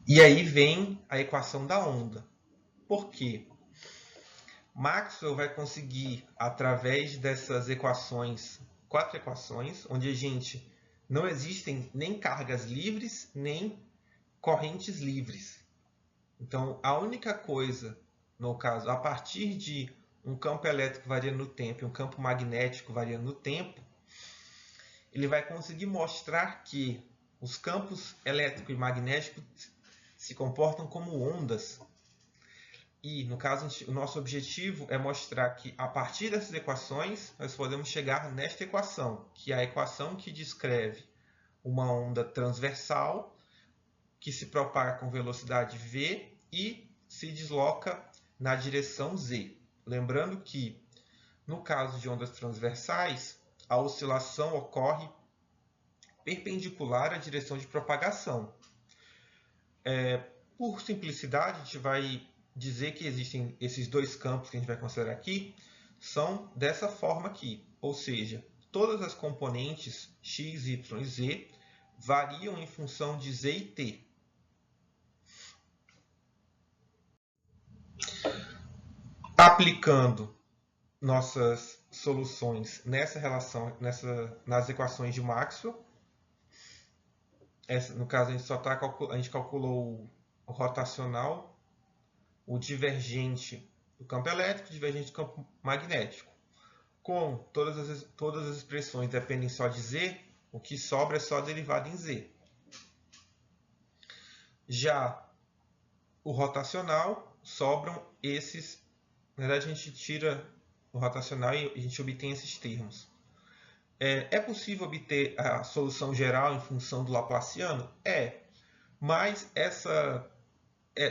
E aí vem a equação da onda. Por quê? Maxwell vai conseguir, através dessas equações, 4 equações, onde a gente não existem nem cargas livres, nem correntes livres. Então, a única coisa, no caso, a partir de um campo elétrico variando no tempo e um campo magnético variando no tempo, ele vai conseguir mostrar que os campos elétrico e magnético se comportam como ondas. E, no caso, o nosso objetivo é mostrar que, a partir dessas equações, nós podemos chegar nesta equação, que é a equação que descreve uma onda transversal que se propaga com velocidade v e se desloca na direção z. Lembrando que, no caso de ondas transversais, a oscilação ocorre perpendicular à direção de propagação. Por simplicidade, a gente vai dizer que existem esses dois campos que a gente vai considerar aqui, são dessa forma aqui, ou seja, todas as componentes x, y e z variam em função de z e t. Aplicando nossas soluções nessa relação, nas equações de Maxwell, no caso a gente calculou o rotacional, o divergente do campo elétrico, o divergente do campo magnético. Com todas as expressões dependem só de z, o que sobra é só a derivada em z. Já o rotacional, sobram esses. Na verdade, a gente tira o rotacional e a gente obtém esses termos. É possível obter a solução geral em função do Laplaciano? Mas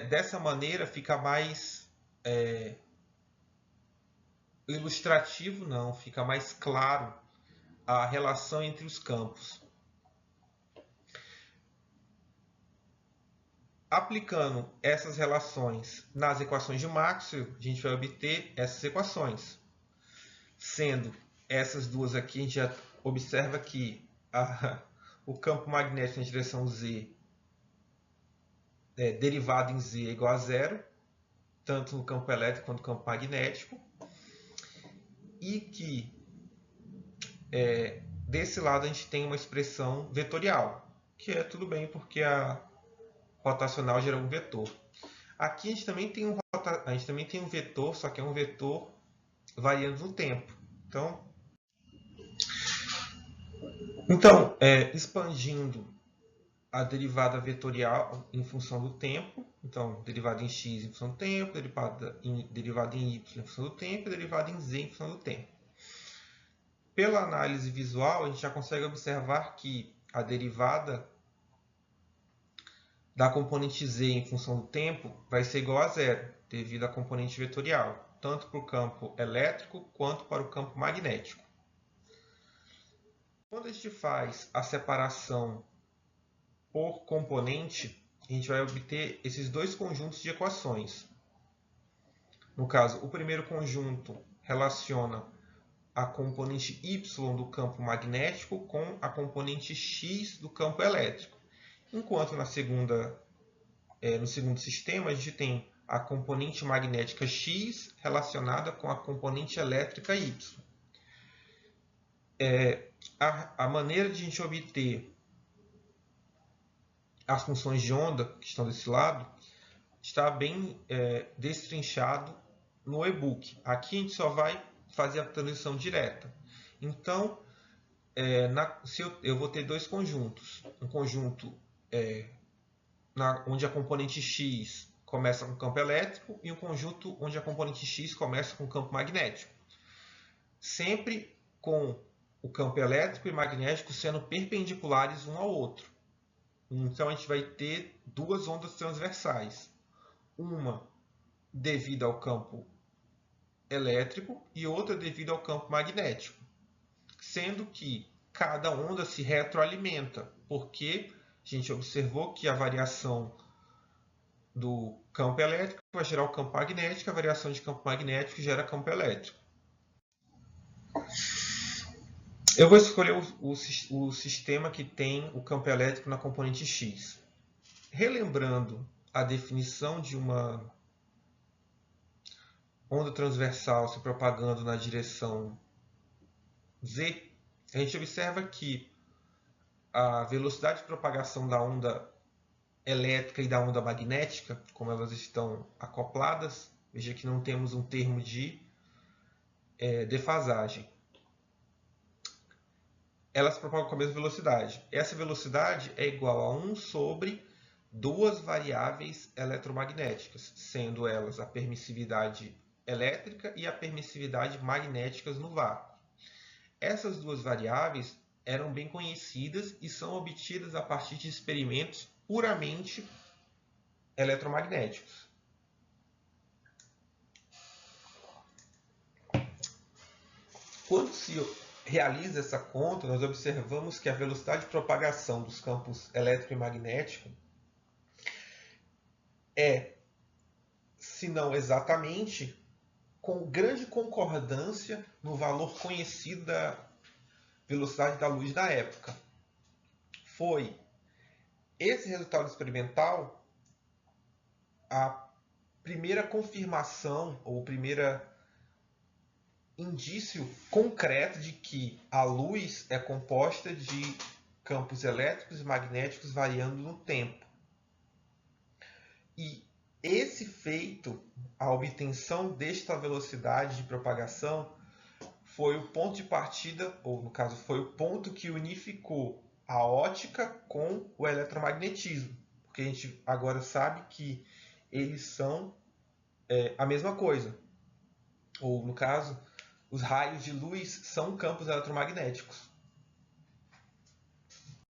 dessa maneira fica mais ilustrativo, não, fica mais claro a relação entre os campos. Aplicando essas relações nas equações de Maxwell, a gente vai obter essas equações. Sendo essas duas aqui, a gente já observa que o campo magnético na direção z, derivado em z é igual a zero, tanto no campo elétrico quanto no campo magnético. E que desse lado a gente tem uma expressão vetorial, que é tudo bem porque a rotacional gera um vetor. Aqui a gente também tem um vetor, só que é um vetor variando no tempo. Então, expandindo a derivada vetorial em função do tempo, então derivada em x em função do tempo, derivada em y em função do tempo e derivada em z em função do tempo. Pela análise visual, a gente já consegue observar que a derivada da componente z em função do tempo vai ser igual a zero, devido à componente vetorial, tanto para o campo elétrico quanto para o campo magnético. Quando a gente faz a separação por componente, a gente vai obter esses dois conjuntos de equações. No caso, o primeiro conjunto relaciona a componente y do campo magnético com a componente x do campo elétrico. Enquanto no segundo sistema, a gente tem a componente magnética x relacionada com a componente elétrica y. A maneira de a gente obter as funções de onda que estão desse lado está bem destrinchado no e-book. Aqui a gente só vai fazer a transição direta. Então, eu vou ter dois conjuntos. Um conjunto onde a componente x começa com campo elétrico e um conjunto onde a componente x começa com campo magnético. Sempre com o campo elétrico e magnético sendo perpendiculares um ao outro. Então a gente vai ter duas ondas transversais. Uma devido ao campo elétrico e outra devido ao campo magnético. Sendo que cada onda se retroalimenta, porque a gente observou que a variação do campo elétrico vai gerar o campo magnético, a variação de campo magnético gera campo elétrico. Eu vou escolher o sistema que tem o campo elétrico na componente x. Relembrando a definição de uma onda transversal se propagando na direção z, a gente observa que a velocidade de propagação da onda elétrica e da onda magnética, como elas estão acopladas, veja que não temos um termo de defasagem. Elas se propagam com a mesma velocidade. Essa velocidade é igual a 1 sobre duas variáveis eletromagnéticas, sendo elas a permissividade elétrica e a permissividade magnéticas no vácuo. Essas duas variáveis eram bem conhecidas e são obtidas a partir de experimentos puramente eletromagnéticos. Quando se realiza essa conta, nós observamos que a velocidade de propagação dos campos elétrico e magnético é, se não exatamente, com grande concordância no valor conhecido da velocidade da luz da época. Foi esse resultado experimental a primeira confirmação ou o primeiro indício concreto de que a luz é composta de campos elétricos e magnéticos variando no tempo. E esse feito, a obtenção desta velocidade de propagação, foi o ponto de partida, ou no caso foi o ponto que unificou a ótica com o eletromagnetismo, porque a gente agora sabe que eles são a mesma coisa, ou no caso, os raios de luz são campos eletromagnéticos.